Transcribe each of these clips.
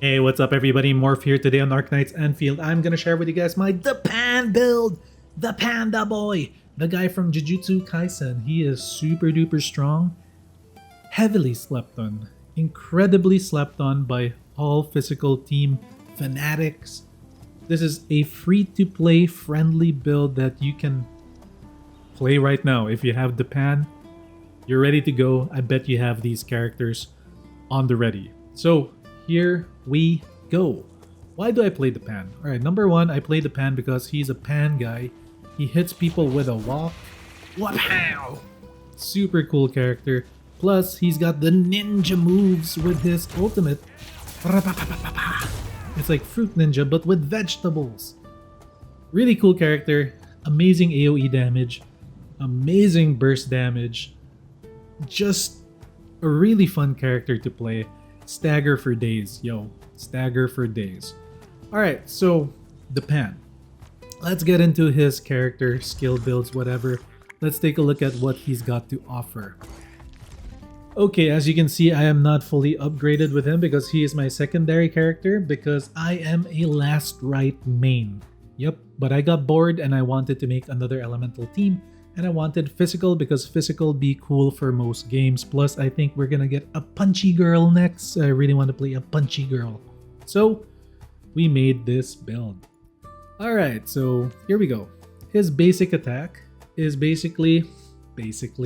Hey, what's up everybody? Morph here today on Arknights Endfield. I'm gonna share with you guys my The Pan build! The Panda Boy! The guy from Jujutsu Kaisen. He is super duper strong, heavily slept on, incredibly slept on by all physical team fanatics. This is a free-to-play friendly build that you can play right now. If you have the Pan, you're ready to go. I bet you have these characters on the ready. So here we go. Why do I play the Pan? Alright, number one, I play the Pan because he's a Pan guy. He hits people with a walk. Wow! Super cool character. Plus, he's got the ninja moves with his ultimate. It's like Fruit Ninja, but with vegetables. Really cool character. Amazing AoE damage. Amazing burst damage. Just a really fun character to play. Stagger for days, yo. Stagger for days. Alright, so the Pan. Let's get into his character, skill builds, whatever. Let's take a look at what he's got to offer. Okay, as you can see, I am not fully upgraded with him because he is my secondary character because I am a last right main. Yep, but I got bored and I wanted to make another elemental team. And I wanted physical because physical be cool for most games. Plus, I think we're gonna get a punchy girl next. I really want to play a punchy girl. So, we made this build. Alright, so here we go. His basic attack is basically basic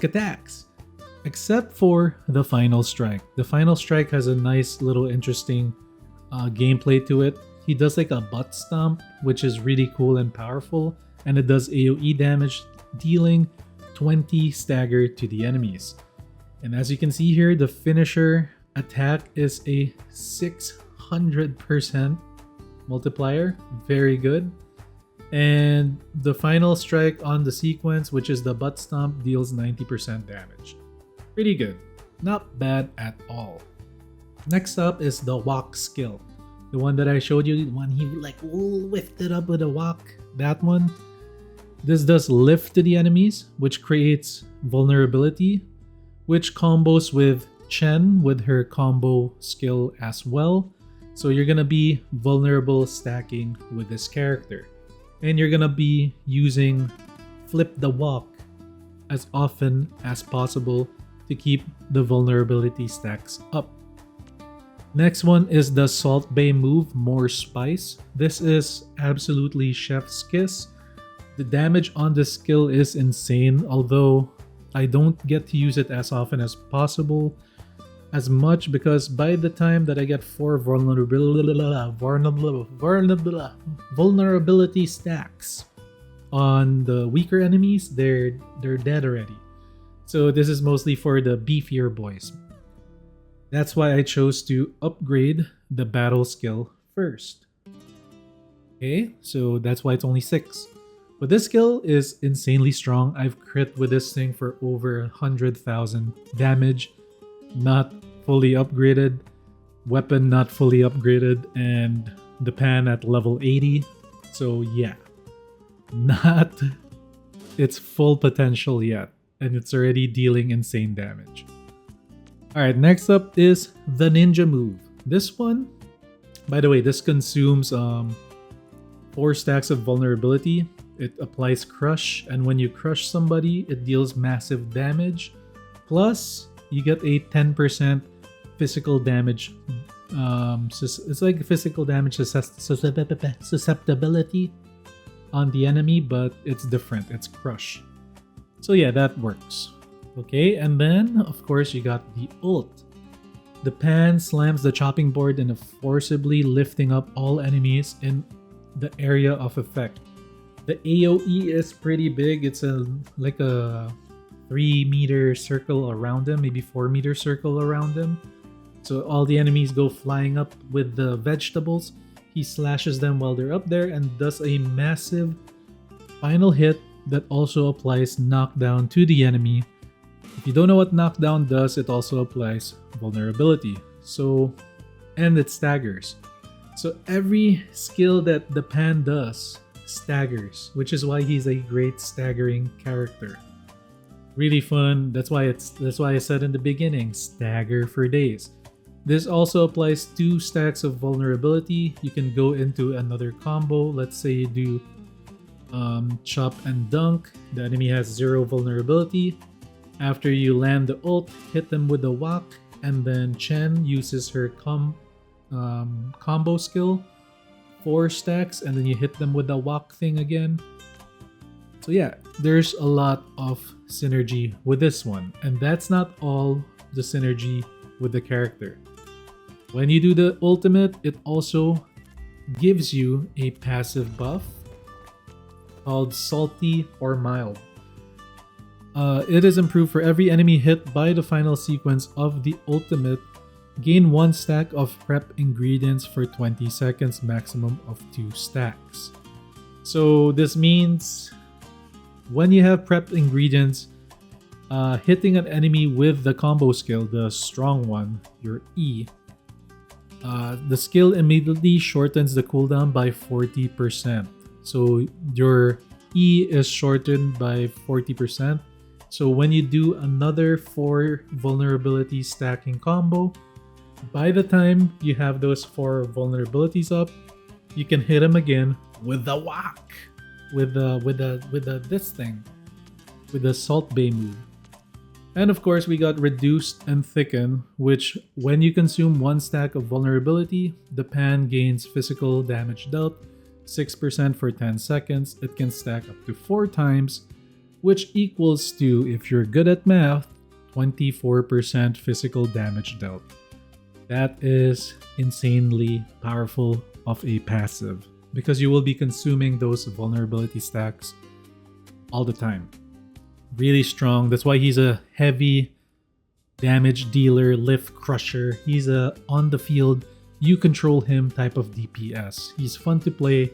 attacks. Except for the final strike. The final strike has a nice little interesting gameplay to it. He does like a butt stomp, which is really cool and powerful. And it does AoE damage, dealing 20 stagger to the enemies. And as you can see here, the finisher attack is a 600% multiplier. Very good. And the final strike on the sequence, which is the butt stomp, deals 90% damage. Pretty good. Not bad at all. Next up is the walk skill. The one that I showed you, the one he like lifted up with a walk. That one. This does lift to the enemies, which creates vulnerability, which combos with Chen with her combo skill as well. So you're gonna be vulnerable stacking with this character. And you're gonna be using Flip the Walk as often as possible to keep the vulnerability stacks up. Next one is the Salt Bay move, More Spice. This is absolutely chef's kiss. The damage on this skill is insane, although I don't get to use it as often as possible. As much because by the time that I get 4 vulnerability stacks on the weaker enemies, they're dead already. So this is mostly for the beefier boys. That's why I chose to upgrade the battle skill first. Okay, so that's why it's only 6. But this skill is insanely strong. I've crit with this thing for over 100,000 damage. Not fully upgraded. Weapon not fully upgraded. And the Pan at level 80. So yeah. Not its full potential yet. And it's already dealing insane damage. Alright, next up is the Ninja move. This one, by the way, this consumes 4 stacks of vulnerability. It applies crush, and when you crush somebody, it deals massive damage. Plus, you get a 10% physical damage. It's like physical damage susceptibility on the enemy, but it's different. It's crush. So yeah, that works. Okay, and then, of course, you got the ult. The Pan slams the chopping board and forcibly lifting up all enemies in the area of effect. The AoE is pretty big. It's like a 3-meter circle around him, maybe 4-meter circle around him. So all the enemies go flying up with the vegetables. He slashes them while they're up there and does a massive final hit that also applies knockdown to the enemy. If you don't know what knockdown does, it also applies vulnerability. So, and it staggers. So every skill that the Pan does staggers, which is why he's a great staggering character. Really fun. That's why I said in the beginning, stagger for days. This also applies 2 stacks of vulnerability. You can go into another combo. Let's say you do chop and dunk. The enemy has 0 vulnerability. After you land the ult, hit them with the whack, and then Chen uses her combo skill, 4 stacks, and then you hit them with the whack thing again. So yeah, there's a lot of synergy with this one, and that's not all the synergy with the character. When you do the ultimate, it also gives you a passive buff called Salty or Mild. It is improved for every enemy hit by the final sequence of the ultimate. Gain 1 stack of prep ingredients for 20 seconds, maximum of 2 stacks. So this means when you have prep ingredients, hitting an enemy with the combo skill, the strong one, your E, the skill immediately shortens the cooldown by 40%. So your E is shortened by 40%. So when you do another 4 vulnerability stacking combo, by the time you have those 4 vulnerabilities up, you can hit them again with the whack, with the Salt Bay move. And of course, we got Reduced and Thicken, which when you consume 1 stack of vulnerability, the pan gains physical damage dealt 6% for 10 seconds. It can stack up to 4 times, which equals to, if you're good at math, 24% physical damage dealt. That is insanely powerful of a passive, because you will be consuming those vulnerability stacks all the time. Really strong. That's why he's a heavy damage dealer, lift crusher. He's a on the field, you control him type of DPS. He's fun to play.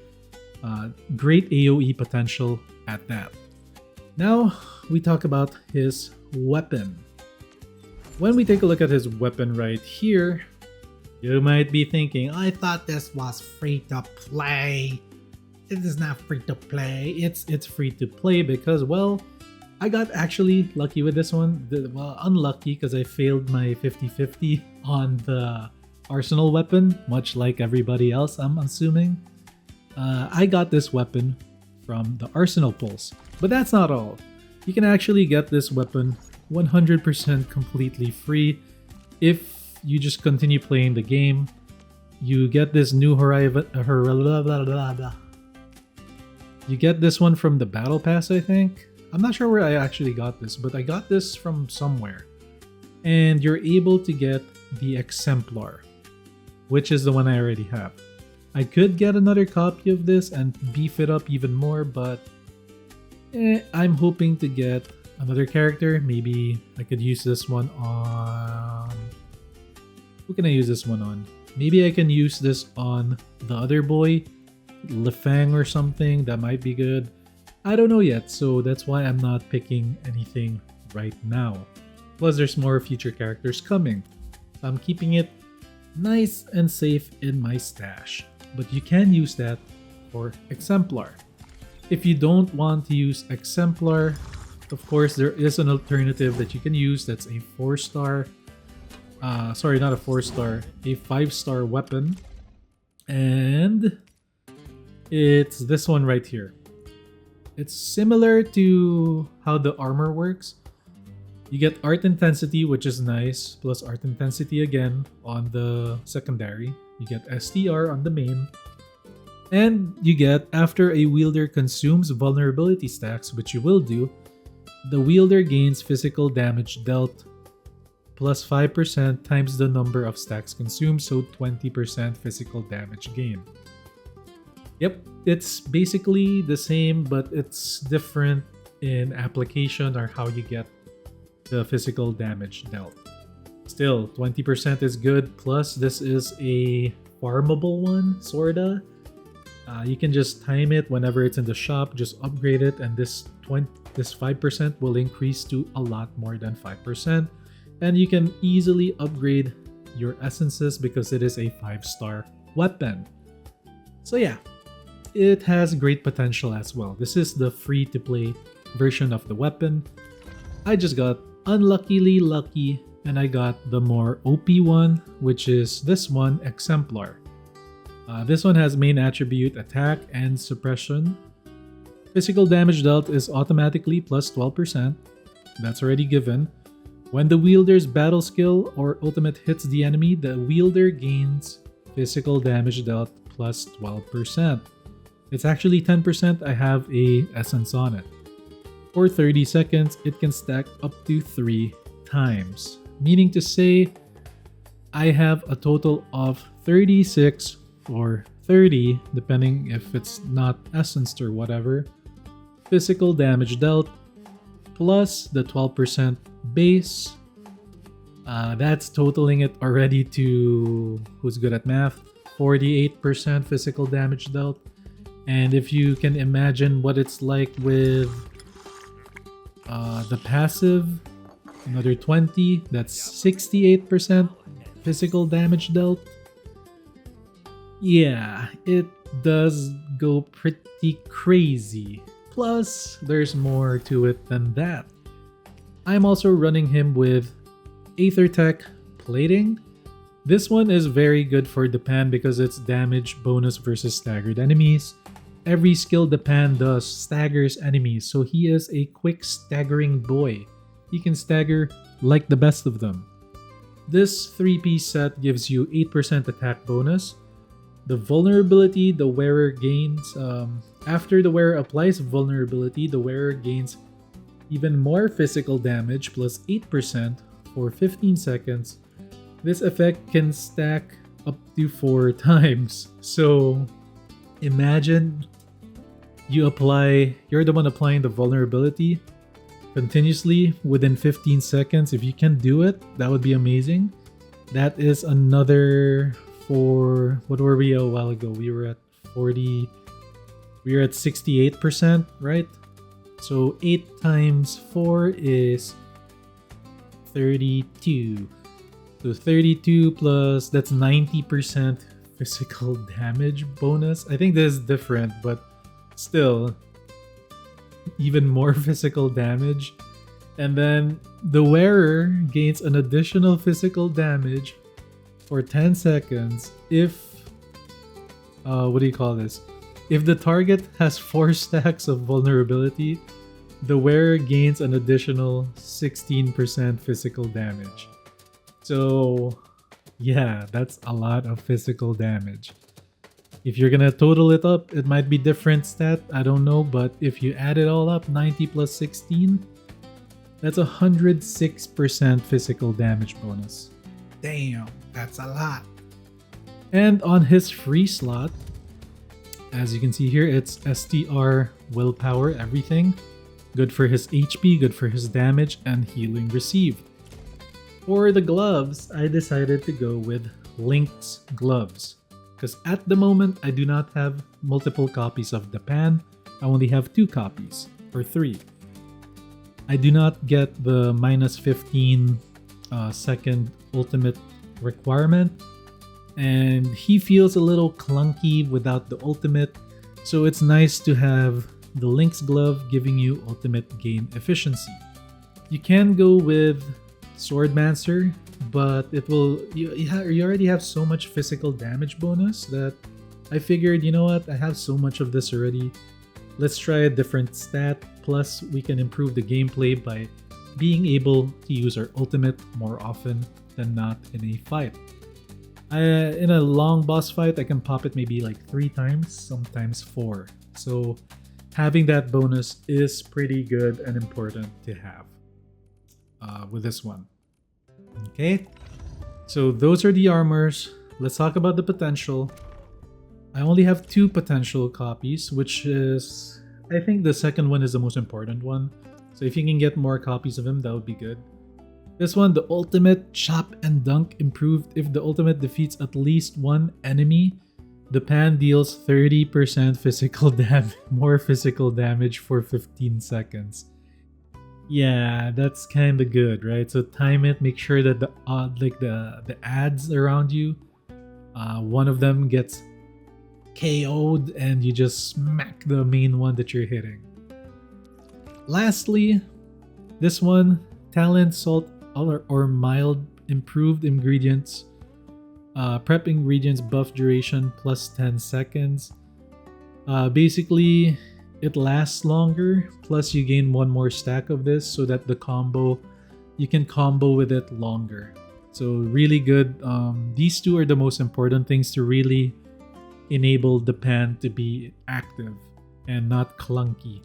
Great AoE potential at that. Now we talk about his weapon. When we take a look at his weapon right here, you might be thinking, I thought this was free to play. It is not free to play. It's free to play because, well, I got actually lucky with this one. Well, unlucky because I failed my 50-50 on the arsenal weapon, much like everybody else, I'm assuming. I got this weapon from the arsenal pulse. But that's not all. You can actually get this weapon 100% completely free if you just continue playing the game. You get this new horizon. You get this one from the battle pass, I think. I'm not sure where I actually got this, but I got this from somewhere. And you're able to get the exemplar, which is the one I already have. I could get another copy of this and beef it up even more, but I'm hoping to get another character. Maybe I could use this one on... Who can I use this one on? Maybe I can use this on the other boy, Lefang or something. That might be good. I don't know yet, so that's why I'm not picking anything right now. Plus, there's more future characters coming. I'm keeping it nice and safe in my stash. But you can use that for Exemplar. If you don't want to use Exemplar, of course, there is an alternative that you can use. That's a 4-star... sorry, not a 4-star. A 5-star weapon. And it's this one right here. It's similar to how the armor works. You get Art Intensity, which is nice, plus Art Intensity again on the secondary. You get STR on the main. And you get, after a wielder consumes vulnerability stacks, which you will do, the wielder gains physical damage dealt plus 5% times the number of stacks consumed, so 20% physical damage gain. Yep, it's basically the same, but it's different in application or how you get the physical damage dealt. Still, 20% is good, plus this is a farmable one, sorta. You can just time it whenever it's in the shop, just upgrade it, and this 5% will increase to a lot more than 5%. And you can easily upgrade your essences because it is a 5-star weapon. So yeah, it has great potential as well. This is the free-to-play version of the weapon. I just got unluckily lucky and I got the more OP one, which is this one, Exemplar. This one has main attribute attack and suppression. Physical damage dealt is automatically plus 12%. That's already given. When the wielder's battle skill or ultimate hits the enemy, the wielder gains physical damage dealt plus 12%. It's actually 10%. I have a essence on it. For 30 seconds, it can stack up to 3 times. Meaning to say, I have a total of 36 or 30, depending if it's not essenced or whatever, physical damage dealt, plus the 12% base. That's totaling it already to, who's good at math, 48% physical damage dealt. And if you can imagine what it's like with the passive, another 20, that's 68% physical damage dealt. Yeah, it does go pretty crazy. Plus, there's more to it than that. I'm also running him with Aether Plating. This one is very good for Depan because it's damage bonus versus staggered enemies. Every skill Depan does staggers enemies, so he is a quick staggering boy. He can stagger like the best of them. This 3-piece set gives you 8% attack bonus. The vulnerability the wearer gains, after the wearer applies vulnerability, the wearer gains even more physical damage plus 8% for 15 seconds. This effect can stack up to 4 times. So imagine you're the one applying the vulnerability continuously within 15 seconds. If you can do it, that would be amazing. That is another, for what were we a while ago? We were at 40, we were at 68%, right? So 8 times 4 is 32. So 32 plus, that's 90% physical damage bonus. I think this is different, but still, even more physical damage. And then the wearer gains an additional physical damage for 10 seconds if, what do you call this? If the target has 4 stacks of vulnerability, the wearer gains an additional 16% physical damage. So yeah, that's a lot of physical damage. If you're gonna total it up, it might be different stat, I don't know, but if you add it all up, 90 plus 16, that's 106% physical damage bonus. Damn, that's a lot. And on his free slot, as you can see here, it's STR, willpower, everything. Good for his HP, good for his damage, and healing received. For the gloves, I decided to go with Link's gloves. Because at the moment, I do not have multiple copies of Depan. I only have 2 copies, or 3. I do not get the minus 15 second ultimate requirement. And he feels a little clunky without the ultimate. So it's nice to have the Link's glove giving you ultimate gain efficiency. You can go with Swordmancer, but it will you already have so much physical damage bonus that I figured, you know what, I have so much of this already. Let's try a different stat, plus we can improve the gameplay by being able to use our ultimate more often than not in a fight. In a long boss fight, I can pop it maybe like 3 times, sometimes 4. So having that bonus is pretty good and important to have with this one. Okay, so those are the armors. Let's talk about the potential. I only have 2 potential copies, which is, I think the second one is the most important one. So if you can get more copies of him, that would be good. This one, the ultimate chop and dunk, improved if the ultimate defeats at least 1 enemy. The pan deals 30% physical damage, more physical damage for 15 seconds. Yeah, that's kind of good, right? So time it, make sure that the ads around you, one of them gets KO'd and you just smack the main one that you're hitting. Lastly, this one, Talent Salt or mild improved ingredients. Prep ingredients buff duration plus 10 seconds. Basically, it lasts longer, plus you gain one more stack of this so that you can combo with it longer. So really good. These two are the most important things to really enable the pan to be active and not clunky.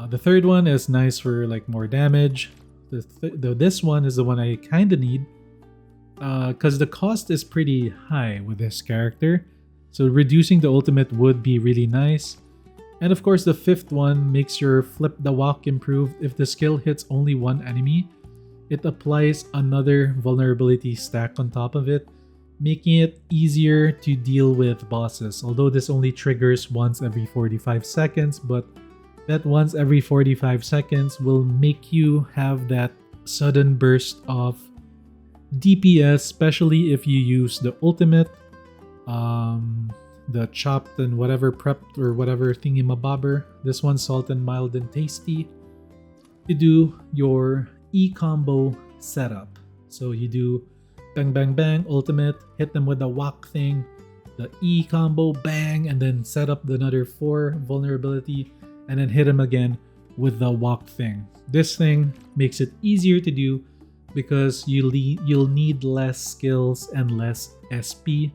The third one is nice for like more damage. This one is the one I kind of need because the cost is pretty high with this character. So reducing the ultimate would be really nice. And of course the fifth one makes your flip the walk improved. If the skill hits only one enemy, it applies another vulnerability stack on top of it, making it easier to deal with bosses. Although this only triggers once every 45 seconds, but that once every 45 seconds will make you have that sudden burst of DPS, especially if you use the ultimate, the chopped and whatever prepped or whatever thingy-mabobber. This one's salt and mild and tasty. To do your E-combo setup. So you do bang bang bang ultimate, hit them with the whack thing, the E-combo bang, and then set up another 4 vulnerability, and then hit him again with the walk thing. This thing makes it easier to do because you'll need less skills and less SP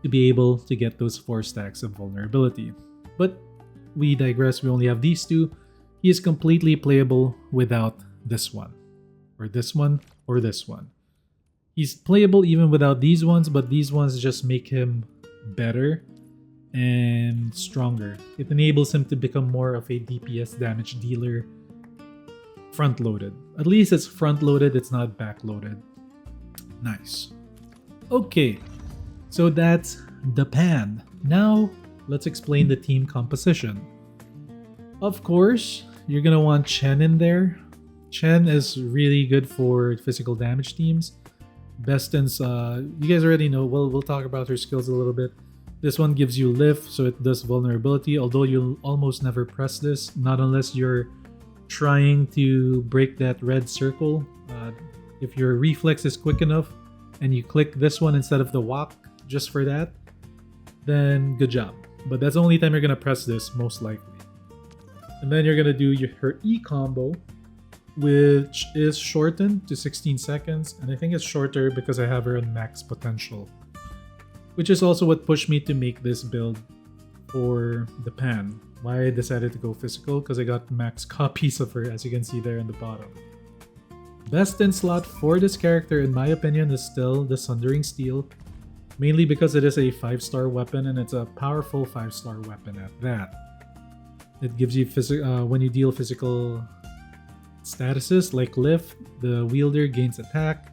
to be able to get those 4 stacks of vulnerability. But we digress, we only have these two. He is completely playable without this one, or this one, or this one. He's playable even without these ones, but these ones just make him better and stronger. It enables him to become more of a DPS damage dealer, front-loaded. At least it's front-loaded, it's not back-loaded. Nice. Okay, so that's the pan. Now, let's explain the team composition. Of course, you're gonna want Chen in there. Chen is really good for physical damage teams. Bestens, you guys already know, we'll talk about her skills a little bit. This one gives you lift, so it does vulnerability, although you'll almost never press this, not unless you're trying to break that red circle. If your reflex is quick enough and you click this one instead of the walk just for that, then good job. But that's the only time you're gonna press this, most likely. And then you're gonna do her E combo, which is shortened to 16 seconds, and I think it's shorter because I have her on max potential, which is also what pushed me to make this build for the pan. Why I decided to go physical, because I got max copies of her, as you can see there in the bottom. Best in slot for this character, in my opinion, is still the Sundering Steel, mainly because it is a 5-star weapon, and it's a powerful 5-star weapon at that. It gives you when you deal physical statuses like lift, the wielder gains attack,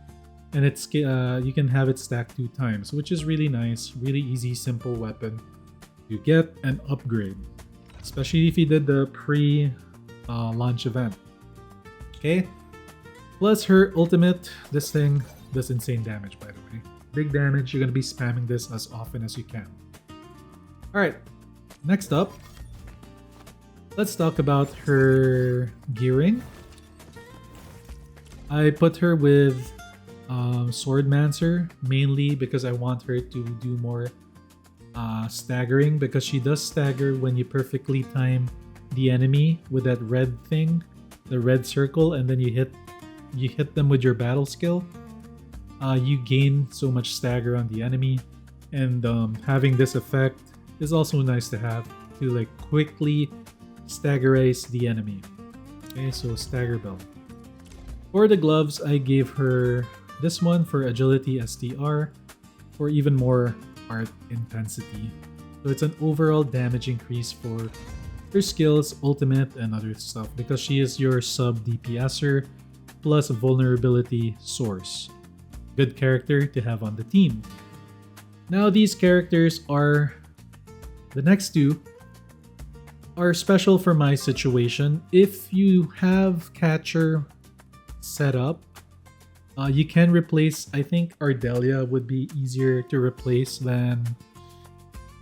and it's you can have it stacked 2 times, which is really nice. Really easy, simple weapon to get and upgrade, especially if you did the pre-launch event. Okay, plus her ultimate. This thing does insane damage, by the way. Big damage. You're gonna be spamming this as often as you can. All right, next up, let's talk about her gearing. I put her with Swordmancer mainly because I want her to do more staggering, because she does stagger when you perfectly time the enemy with that red thing, the red circle, and then you hit them with your battle skill. You gain so much stagger on the enemy, and having this effect is also nice to have to like quickly staggerize the enemy. Okay, so stagger belt. For the gloves, I gave her this one for agility STR for even more art intensity. So it's an overall damage increase for her skills, ultimate, and other stuff, because she is your sub DPSer plus vulnerability source. Good character to have on the team. Now these characters are, the next two are special for my situation. If you have Catcher set up, you can replace, I think Ardelia would be easier to replace than,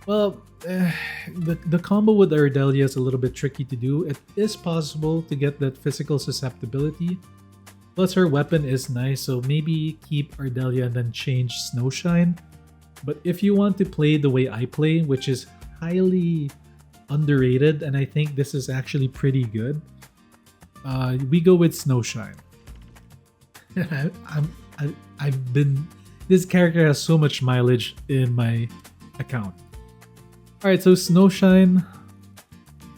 well, the combo with Ardelia is a little bit tricky to do. It is possible to get that physical susceptibility, Plus her weapon is nice, so maybe keep Ardelia and then change Snowshine. But if you want to play the way I play, which is highly underrated, and I think this is actually pretty good, we go with Snowshine. I've been... This character has so much mileage in my account. Alright, so Snowshine,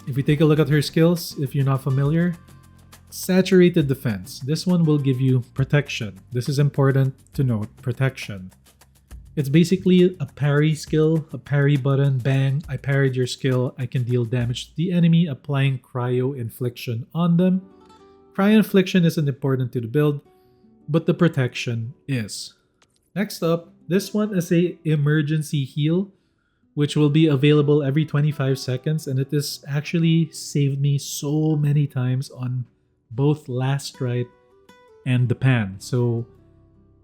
if we take a look at her skills, if you're not familiar, Saturated Defense. This one will give you protection. This is important to note, protection. It's basically a parry skill, a parry button, bang, I parried your skill, I can deal damage to the enemy, applying Cryo Infliction on them. Cryo Infliction isn't important to the build, but the protection is. Next up, this one is a emergency heal, which will be available every 25 seconds, and it has actually saved me so many times on both Last Rite and the Pan. So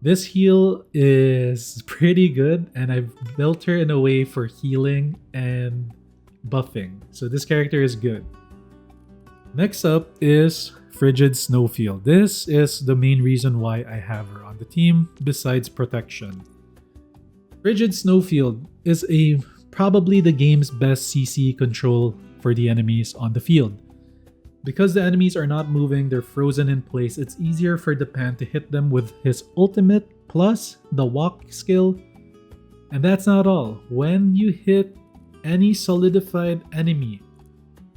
this heal is pretty good, and I've built her in a way for healing and buffing. So this character is good. Next up is Frigid Snowfield. This is the main reason why I have her on the team, besides protection. Frigid Snowfield is probably the game's best CC control for the enemies on the field. Because the enemies are not moving, they're frozen in place, it's easier for the Pan to hit them with his ultimate plus the walk skill. And that's not all. When you hit any solidified enemy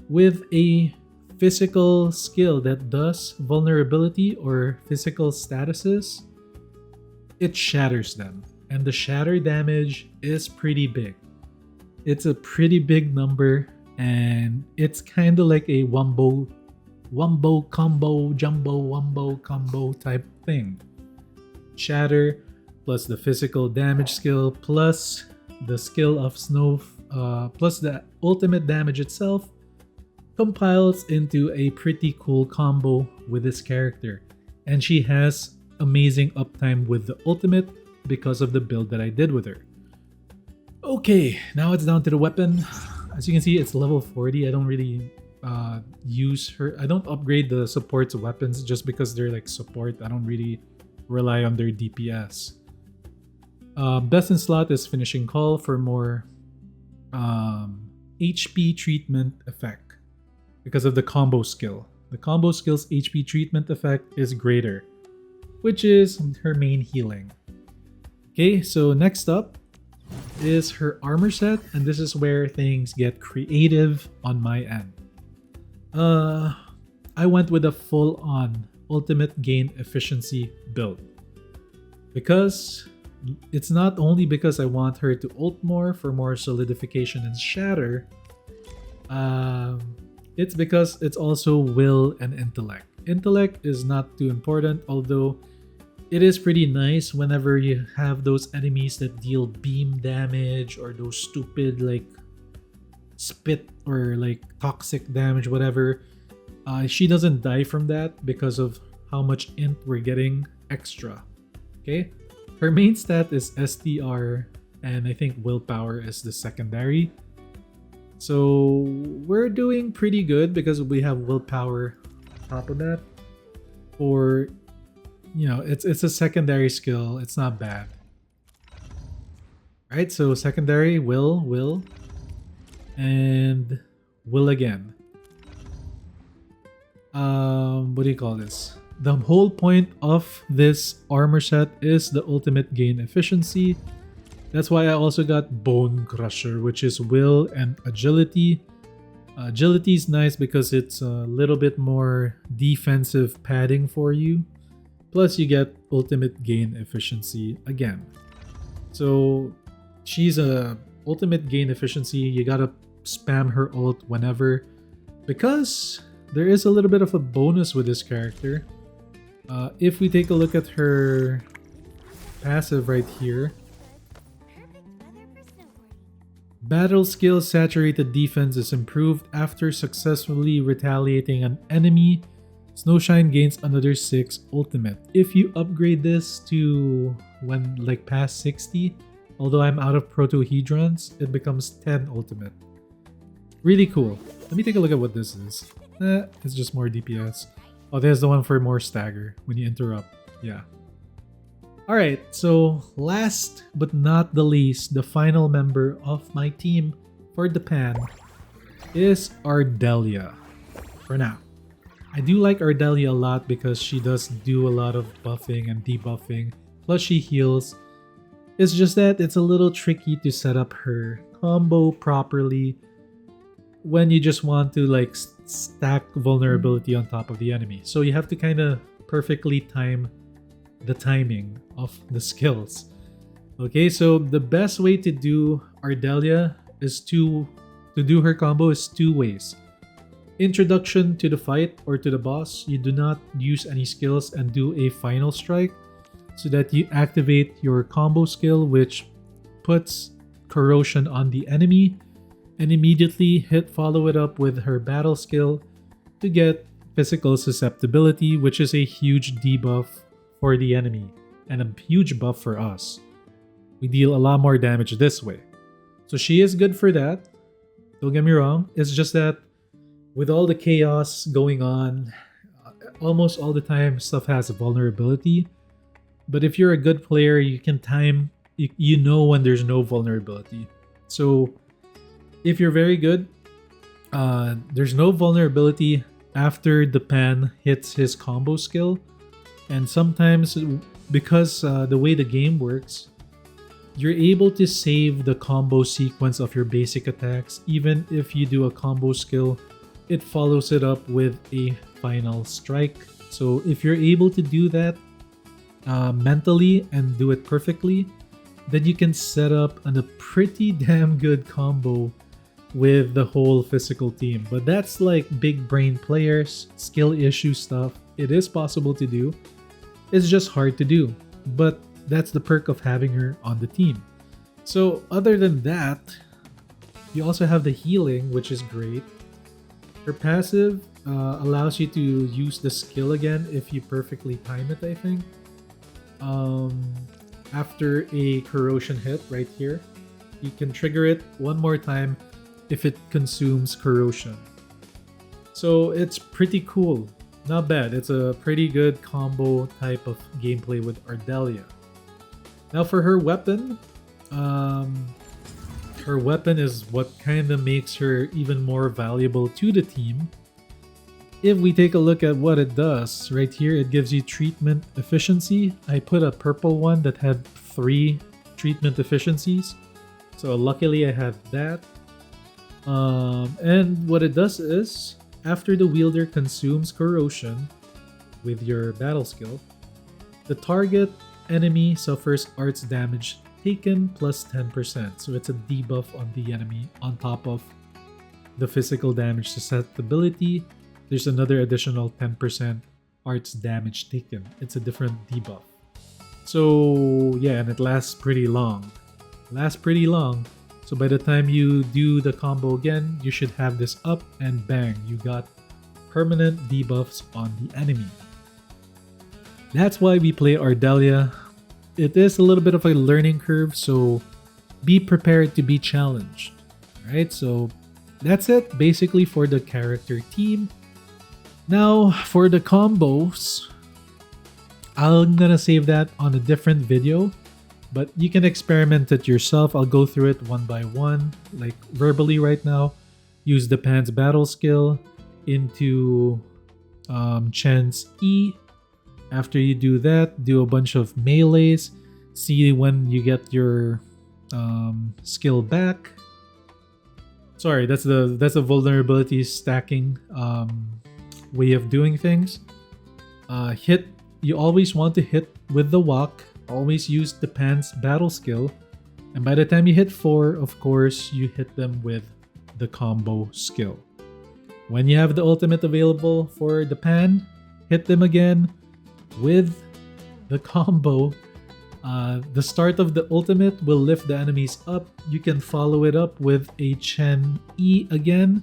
with a physical skill that does vulnerability or physical statuses, it shatters them. And the shatter damage is pretty big. It's a pretty big number, and it's kind of like a wombo combo, jumbo wombo combo type thing. Shatter plus the physical damage skill plus the skill of snow plus the ultimate damage itself compiles into a pretty cool combo with this character. And she has amazing uptime with the ultimate because of the build that I did with her. Okay, now it's down to the weapon. As you can see, it's level 40. I don't really use her. I don't upgrade the support's weapons just because they're like support. I don't really rely on their DPS. Best in slot is Finishing Call for more HP treatment effect because of the combo skill. The combo skill's HP treatment effect is greater, which is her main healing. Okay, so next up is her armor set, and this is where things get creative on my end. I went with a full-on ultimate gain efficiency build because it's not only because I want her to ult more for more solidification and shatter, it's because it's also will and intellect. Intellect is not too important, although it is pretty nice whenever you have those enemies that deal beam damage or those stupid like spit or like toxic damage, whatever. She doesn't die from that because of how much int we're getting extra. Okay, her main stat is STR, and I think willpower is the secondary. So we're doing pretty good because we have willpower on top of that. Or, you know, it's a secondary skill. It's not bad. Right, so secondary, will, and will again. What do you call this? The whole point of this armor set is the ultimate gain efficiency. That's why I also got Bone Crusher, which is will and agility. Agility is nice because it's a little bit more defensive padding for you. Plus you get ultimate gain efficiency again. So she's a ultimate gain efficiency. You gotta spam her ult whenever, because there is a little bit of a bonus with this character. If we take a look at her passive right here, battle skill saturated defense is improved after successfully retaliating an enemy. Snowshine gains another 6 ultimate. If you upgrade this to when like past 60, although I'm out of protohedrons, it becomes 10 ultimate. Really cool. Let me take a look at what this is. It's just more DPS. Oh, there's the one for more stagger when you interrupt. Yeah. Alright, so last but not the least, the final member of my team for the pan is Ardelia. For now. I do like Ardelia a lot because she does do a lot of buffing and debuffing, plus she heals. It's just that it's a little tricky to set up her combo properly when you just want to like stack vulnerability on top of the enemy. So you have to kind of perfectly time the timing of the skills. Okay, so the best way to do Ardelia is to do her combo is two ways. Introduction to the fight or to the boss, you do not use any skills and do a final strike so that you activate your combo skill, which puts corrosion on the enemy, and immediately follow it up with her battle skill to get physical susceptibility, which is a huge debuff for the enemy and a huge buff for us. We deal a lot more damage this way. So she is good for that. Don't get me wrong. It's just that with all the chaos going on, almost all the time stuff has a vulnerability. But if you're a good player, you can time, you know when there's no vulnerability. So if you're very good, there's no vulnerability after the pan hits his combo skill. And sometimes, because the way the game works, you're able to save the combo sequence of your basic attacks. Even if you do a combo skill, it follows it up with a final strike. So if you're able to do that mentally and do it perfectly, then you can set up a pretty damn good combo with the whole physical team. But that's like big brain players, skill issue stuff. It is possible to do. It's just hard to do. But that's the perk of having her on the team. So other than that, you also have the healing, which is great. Her passive allows you to use the skill again if you perfectly time it, I think. After a corrosion hit right here, you can trigger it one more time if it consumes corrosion. So it's pretty cool. Not bad. It's a pretty good combo type of gameplay with Ardelia. Now for her weapon, her weapon is what kind of makes her even more valuable to the team. If we take a look at what it does, right here it gives you treatment efficiency. I put a purple one that had 3 treatment efficiencies. So luckily I have that. And what it does is, after the wielder consumes corrosion with your battle skill, the target enemy suffers arts damage taken plus 10%. So it's a debuff on the enemy on top of the physical damage susceptibility. There's another additional 10% arts damage taken. It's a different debuff. So yeah, and it lasts pretty long. So by the time you do the combo again, you should have this up and bang, you got permanent debuffs on the enemy. That's why we play Ardelia. It is a little bit of a learning curve, so be prepared to be challenged. Alright, so that's it basically for the character team. Now for the combos, I'm gonna save that on a different video, but you can experiment it yourself. I'll go through it one by one, like verbally right now. Use the Pan's battle skill into Chen's E. After you do that, do a bunch of melees. See when you get your skill back. Sorry, that's a vulnerability stacking way of doing things. Hit. You always want to hit with the walk. Always use the Pan's battle skill. And by the time you hit 4, of course, you hit them with the combo skill. When you have the ultimate available for the Pan, hit them again with the combo. The start of the ultimate will lift the enemies up. You can follow it up with a Chen E again.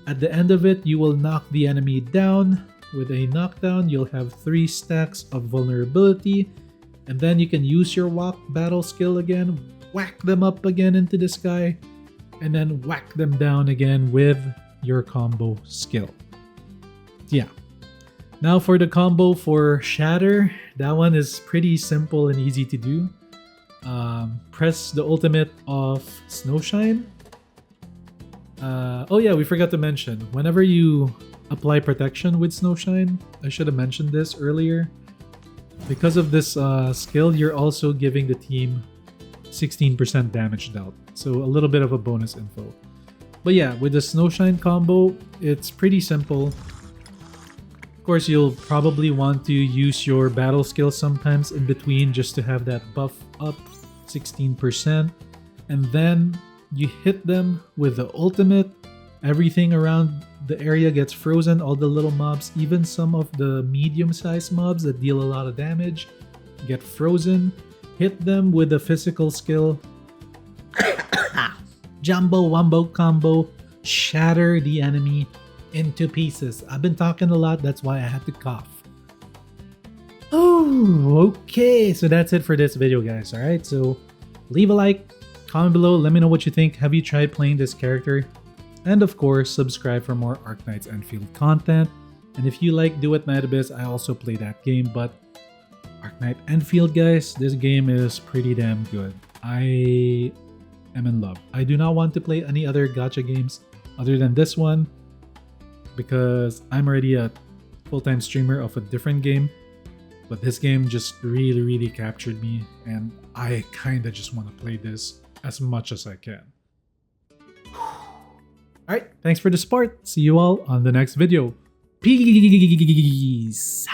At the end of it, you will knock the enemy down. With a knockdown, you'll have 3 stacks of vulnerability. And then you can use your walk battle skill again, whack them up again into the sky, and then whack them down again with your combo skill. Yeah. Now for the combo for Shatter, that one is pretty simple and easy to do. Press the ultimate of Snowshine. Oh yeah, we forgot to mention, whenever you apply protection with Snowshine, I should have mentioned this earlier. Because of this skill, you're also giving the team 16% damage dealt. So a little bit of a bonus info. But yeah, with the Snowshine combo, it's pretty simple. Of course, you'll probably want to use your battle skill sometimes in between just to have that buff up 16%. And then you hit them with the ultimate. Everything around the area gets frozen, all the little mobs, even some of the medium-sized mobs that deal a lot of damage get frozen. Hit them with a physical skill. Jumbo Wumbo combo. Shatter the enemy into pieces. I've been talking a lot, that's why I had to cough. Oh, okay. So that's it for this video, guys. Alright, so leave a like, comment below, let me know what you think. Have you tried playing this character? And of course, subscribe for more Arknights Endfield content. And if you like Do It Night Abyss, I also play that game, but Arknights Endfield, guys, this game is pretty damn good. I am in love. I do not want to play any other gacha games other than this one because I'm already a full-time streamer of a different game. But this game just really captured me, and I kinda just want to play this as much as I can. Alright, thanks for the support. See you all on the next video. Peace!